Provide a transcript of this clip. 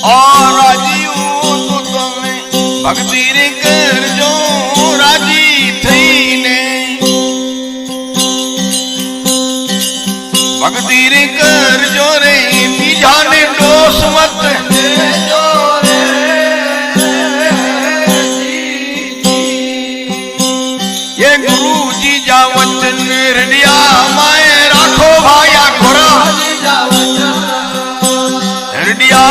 और राजी हूँ तो તમે ભક્તિ રે કરજો રાજી થઈને ભક્તિ રે કરજો રે બીજાને દોષ મત દેજો રે ये गुरुजी जा वचन हृदया माए राखो भाया घोरा हृदया